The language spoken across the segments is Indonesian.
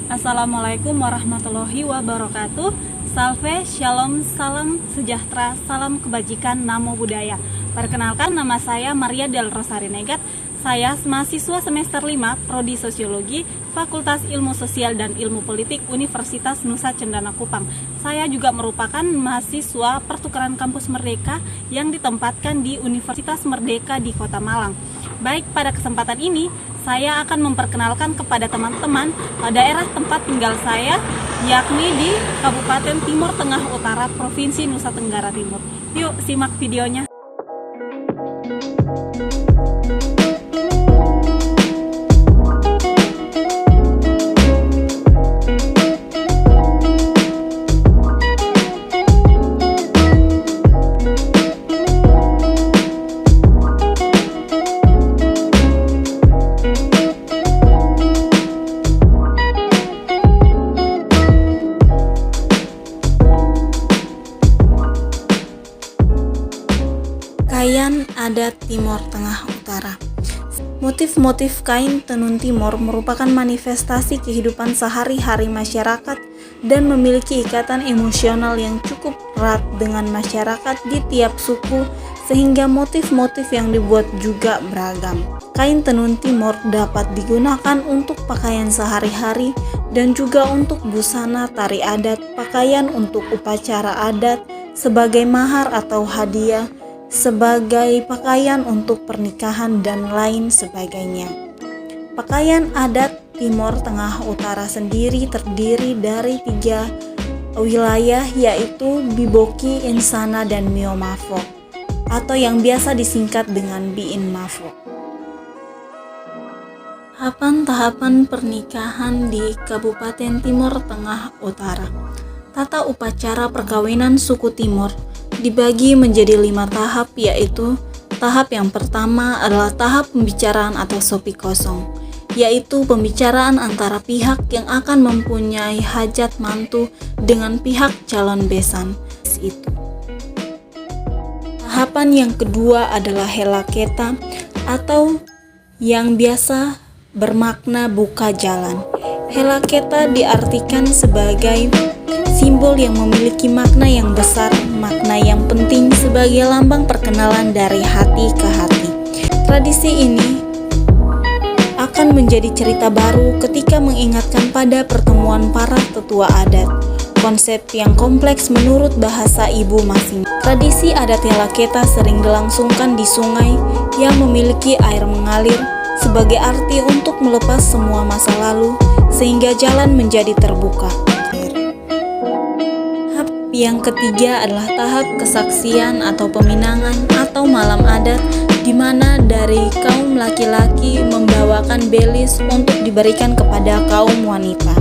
Assalamualaikum warahmatullahi wabarakatuh. Salve, shalom, salam sejahtera, salam kebajikan, namo buddhaya. Perkenalkan, nama saya Maria Del Rosari Negat. Saya mahasiswa semester 5 Prodi Sosiologi, Fakultas Ilmu Sosial dan Ilmu Politik Universitas Nusa Cendana Kupang. Saya juga merupakan mahasiswa pertukaran kampus Merdeka yang ditempatkan di Universitas Merdeka di Kota Malang. Baik, pada kesempatan ini saya akan memperkenalkan kepada teman-teman daerah tempat tinggal saya, yakni di Kabupaten Timur Tengah Utara, Provinsi Nusa Tenggara Timur. Yuk, simak videonya. Kain adat Timur Tengah Utara. Motif-motif kain tenun Timor merupakan manifestasi kehidupan sehari-hari masyarakat dan memiliki ikatan emosional yang cukup erat dengan masyarakat di tiap suku, sehingga motif-motif yang dibuat juga beragam. Kain tenun Timor dapat digunakan untuk pakaian sehari-hari dan juga untuk busana tari adat, pakaian untuk upacara adat, sebagai mahar atau hadiah, sebagai pakaian untuk pernikahan dan lain sebagainya. Pakaian adat Timor Tengah Utara sendiri terdiri dari 3 wilayah, yaitu Biboki, Insana, dan Miomafo, atau yang biasa disingkat dengan Biin Mafo. Tahapan-tahapan pernikahan di Kabupaten Timur Tengah Utara. Tata upacara perkawinan suku Timor dibagi menjadi 5 tahap, yaitu tahap yang pertama adalah tahap pembicaraan atau sopi kosong, yaitu pembicaraan antara pihak yang akan mempunyai hajat mantu dengan pihak calon besan itu. Tahapan yang kedua adalah helaketa atau yang biasa bermakna buka jalan. Helaketa diartikan sebagai simbol yang memiliki makna yang besar, makna yang penting sebagai lambang perkenalan dari hati ke hati. Tradisi ini akan menjadi cerita baru ketika mengingatkan pada pertemuan para tetua adat. Konsep yang kompleks menurut bahasa ibu masing. Tradisi adat helaketa sering dilangsungkan di sungai yang memiliki air mengalir sebagai arti untuk melepas semua masa lalu sehingga jalan menjadi terbuka. Yang ketiga adalah tahap kesaksian atau peminangan atau malam adat, di mana dari kaum laki-laki membawakan belis untuk diberikan kepada kaum wanita.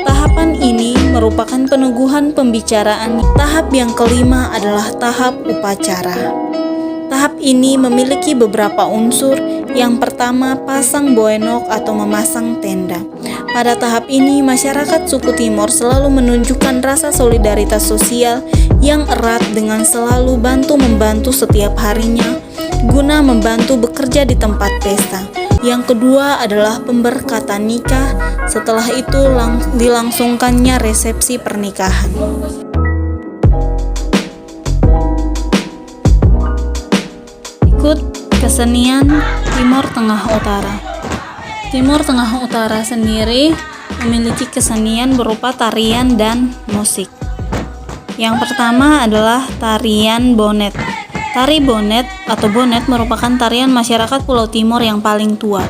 Tahapan ini merupakan peneguhan pembicaraan. Tahap yang kelima adalah tahap upacara. Tahap ini memiliki beberapa unsur. Yang pertama, pasang boenok atau memasang tenda. Pada tahap ini, masyarakat suku Timor selalu menunjukkan rasa solidaritas sosial yang erat dengan selalu bantu-membantu setiap harinya guna membantu bekerja di tempat pesta. Yang kedua adalah pemberkatan nikah. Setelah itu dilangsungkannya resepsi pernikahan. Ikut kesenian Timur Tengah Utara. Timur Tengah Utara sendiri memiliki kesenian berupa tarian dan musik. Yang pertama adalah tarian bonet. Tari bonet atau bonet merupakan tarian masyarakat Pulau Timor yang paling tua.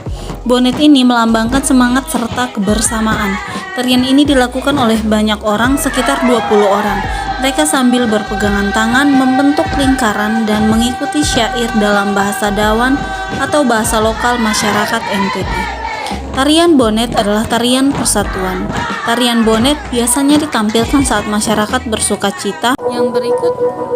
Bonet ini melambangkan semangat serta kebersamaan. Tarian ini dilakukan oleh banyak orang, sekitar 20 orang. Mereka sambil berpegangan tangan membentuk lingkaran dan mengikuti syair dalam bahasa Dawan atau bahasa lokal masyarakat NTT. Tarian bonet adalah tarian persatuan. Tarian bonet biasanya ditampilkan saat masyarakat bersuka cita. Yang berikut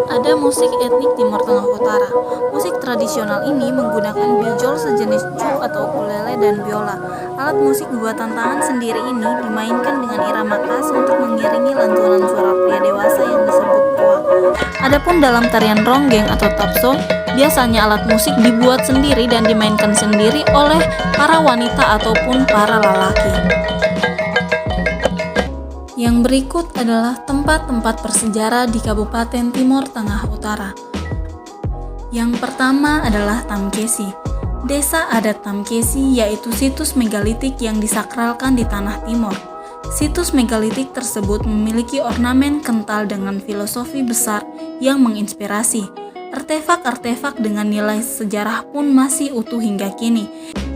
ada musik etnik Timur Tengah Utara. Musik tradisional ini menggunakan bijol sejenis cuk atau ukulele dan biola. Alat musik buatan tangan sendiri ini dimainkan dengan irama khas untuk mengiringi lantunan suara pria dewasa yang disebut toa. Adapun dalam tarian ronggeng atau tapso, biasanya alat musik dibuat sendiri dan dimainkan sendiri oleh para wanita ataupun para lelaki. Berikut adalah tempat-tempat bersejarah di Kabupaten Timur Tengah Utara. Yang pertama adalah Tamkesi. Desa adat Tamkesi yaitu situs megalitik yang disakralkan di tanah timur. Situs megalitik tersebut memiliki ornamen kental dengan filosofi besar yang menginspirasi. Artefak-artefak dengan nilai sejarah pun masih utuh hingga kini.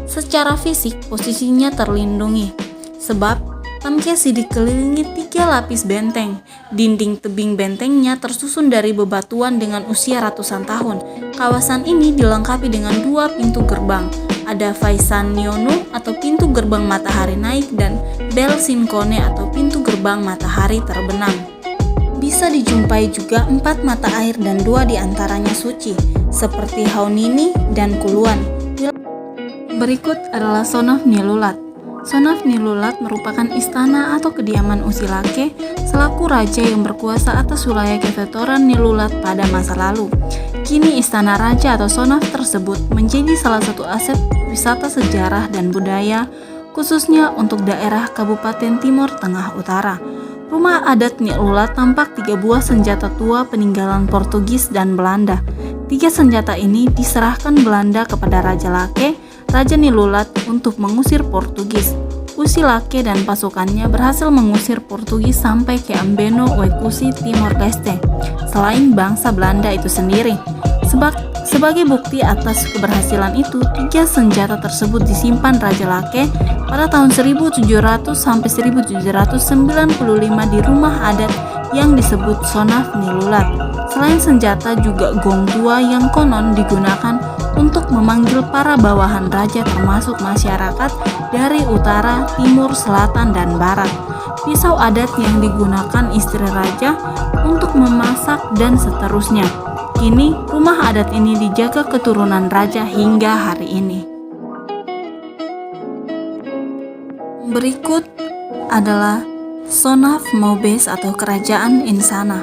Secara fisik, posisinya terlindungi. Sebab Tamkesi dikelilingi 3 lapis benteng. Dinding tebing bentengnya tersusun dari bebatuan dengan usia ratusan tahun. Kawasan ini dilengkapi dengan 2 pintu gerbang. Ada Faisanyono atau pintu gerbang matahari naik dan Bel Sinkone atau pintu gerbang matahari terbenam. Bisa dijumpai juga 4 mata air dan 2 diantaranya suci, seperti Haunini dan Kuluan. Berikut adalah Sonaf Nilulat. Sonaf Nilulat merupakan istana atau kediaman Usilake selaku raja yang berkuasa atas wilayah Kefetoran Nilulat pada masa lalu. Kini istana raja atau Sonaf tersebut menjadi salah satu aset wisata sejarah dan budaya khususnya untuk daerah Kabupaten Timur Tengah Utara. Rumah adat Nilulat tampak 3 buah senjata tua peninggalan Portugis dan Belanda. 3 senjata ini diserahkan Belanda kepada Raja Lake, Raja Nilulat untuk mengusir Portugis. Usilake dan pasukannya berhasil mengusir Portugis sampai ke Ambeno Wekusi Timor Leste, selain bangsa Belanda itu sendiri. Sebagai bukti atas keberhasilan itu, 3 senjata tersebut disimpan Raja Lake pada tahun 1700 sampai 1795 di rumah adat yang disebut Sonaf Nilulat. Selain senjata juga gong tua yang konon digunakan untuk memanggil para bawahan raja termasuk masyarakat dari utara, timur, selatan, dan barat. Pisau adat yang digunakan istri raja untuk memasak dan seterusnya. Kini rumah adat ini dijaga keturunan raja hingga hari ini. Berikut adalah Sonaf Mobes atau Kerajaan Insana.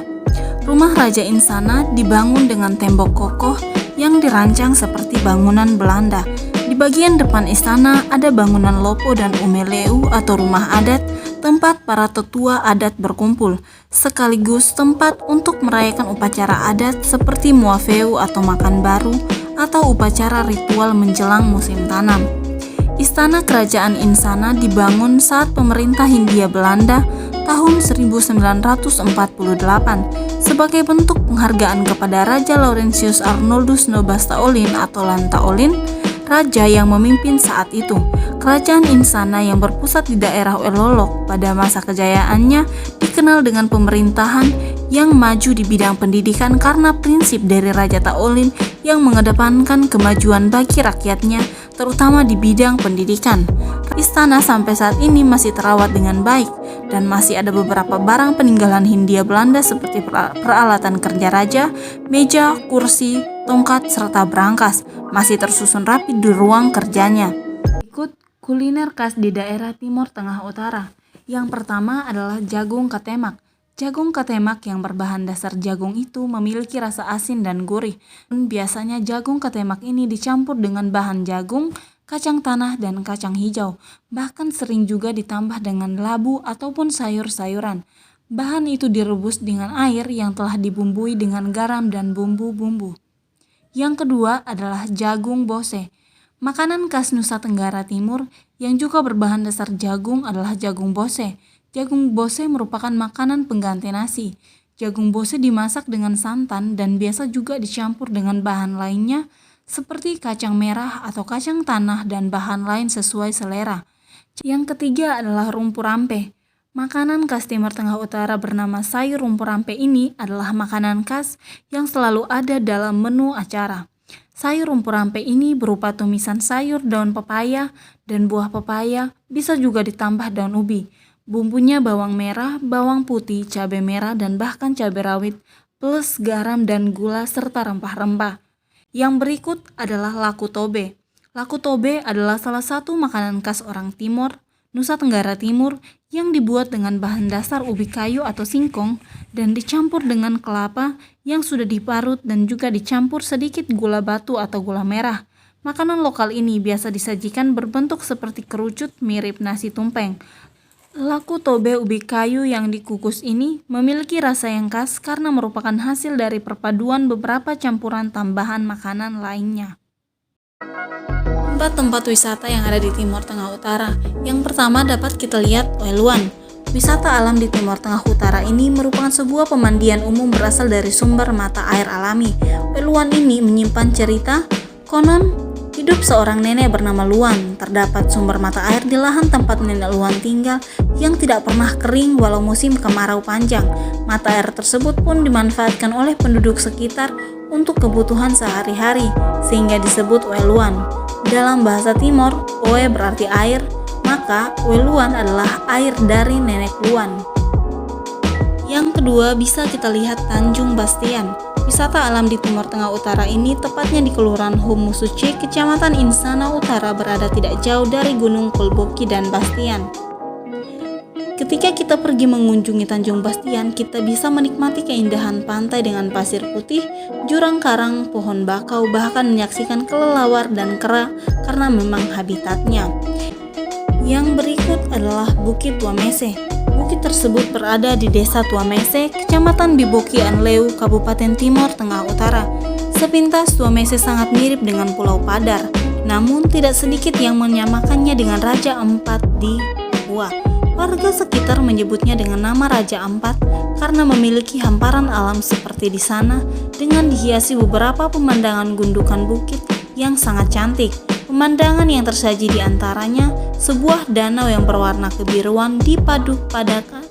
Rumah Raja Insana dibangun dengan tembok kokoh yang dirancang seperti bangunan Belanda. Di bagian depan istana ada bangunan Lopo dan Umeleu atau rumah adat, tempat para tetua adat berkumpul, sekaligus tempat untuk merayakan upacara adat seperti Muafeu atau makan baru atau upacara ritual menjelang musim tanam. Istana Kerajaan Insana dibangun saat pemerintah Hindia Belanda tahun 1948 sebagai bentuk penghargaan kepada Raja Laurentius Arnoldus Nobastaolin atau Lantaolin, raja yang memimpin saat itu. Kerajaan Insana yang berpusat di daerah Elolok pada masa kejayaannya dikenal dengan pemerintahan yang maju di bidang pendidikan karena prinsip dari Raja Taolin yang mengedepankan kemajuan bagi rakyatnya, terutama di bidang pendidikan. Istana sampai saat ini masih terawat dengan baik dan masih ada beberapa barang peninggalan Hindia Belanda seperti peralatan kerja raja, meja, kursi, tongkat, serta brankas masih tersusun rapi di ruang kerjanya. Berikut kuliner khas di daerah Timur Tengah Utara. Yang pertama adalah jagung ketemak. Jagung ketemak yang berbahan dasar jagung itu memiliki rasa asin dan gurih. Biasanya jagung ketemak ini dicampur dengan bahan jagung, kacang tanah, dan kacang hijau. Bahkan sering juga ditambah dengan labu ataupun sayur-sayuran. Bahan itu direbus dengan air yang telah dibumbui dengan garam dan bumbu-bumbu. Yang kedua adalah jagung bose. Makanan khas Nusa Tenggara Timur yang juga berbahan dasar jagung adalah jagung bose. Jagung bose merupakan makanan pengganti nasi. Jagung bose dimasak dengan santan dan biasa juga dicampur dengan bahan lainnya seperti kacang merah atau kacang tanah dan bahan lain sesuai selera. Yang ketiga adalah rumpur rampe. Makanan khas Timur Tengah Utara bernama sayur rumpur rampe ini adalah makanan khas yang selalu ada dalam menu acara. Sayur rumpur rampe ini berupa tumisan sayur daun pepaya dan buah pepaya, bisa juga ditambah daun ubi. Bumbunya bawang merah, bawang putih, cabai merah, dan bahkan cabai rawit, plus garam dan gula serta rempah-rempah. Yang berikut adalah laku tobe. Laku tobe adalah salah satu makanan khas orang Timur, Nusa Tenggara Timur, yang dibuat dengan bahan dasar ubi kayu atau singkong dan dicampur dengan kelapa yang sudah diparut dan juga dicampur sedikit gula batu atau gula merah. Makanan lokal ini biasa disajikan berbentuk seperti kerucut mirip nasi tumpeng. Laku tobe ubi kayu yang dikukus ini memiliki rasa yang khas karena merupakan hasil dari perpaduan beberapa campuran tambahan makanan lainnya. Tempat-tempat wisata yang ada di Timur Tengah Utara. Yang pertama dapat kita lihat Weluan. Wisata alam di Timur Tengah Utara ini merupakan sebuah pemandian umum berasal dari sumber mata air alami. Weluan ini menyimpan cerita, konon hidup seorang nenek bernama Luan. Terdapat sumber mata air di lahan tempat nenek Luan tinggal yang tidak pernah kering walau musim kemarau panjang. Mata air tersebut pun dimanfaatkan oleh penduduk sekitar untuk kebutuhan sehari-hari, sehingga disebut Weluan. Dalam bahasa Timor, Oe berarti air, maka Weluan adalah air dari nenek Luan. Yang kedua bisa kita lihat Tanjung Bastian. Wisata alam di Timur Tengah Utara ini tepatnya di Kelurahan Humusuci, Kecamatan Insana Utara, berada tidak jauh dari Gunung Kulboki dan Bastian. Ketika kita pergi mengunjungi Tanjung Bastian, kita bisa menikmati keindahan pantai dengan pasir putih, jurang karang, pohon bakau, bahkan menyaksikan kelelawar dan kera karena memang habitatnya. Yang berikut adalah Bukit Tuamese. Bukit tersebut berada di Desa Tuamese, Kecamatan Biboki Anleu, Kabupaten Timur Tengah Utara. Sepintas Tuamese sangat mirip dengan Pulau Padar, namun tidak sedikit yang menyamakannya dengan Raja Ampat di Papua. Warga sekitar menyebutnya dengan nama Raja Ampat karena memiliki hamparan alam seperti di sana dengan dihiasi beberapa pemandangan gundukan bukit yang sangat cantik. Pemandangan yang tersaji di antaranya sebuah danau yang berwarna kebiruan dipadu padakan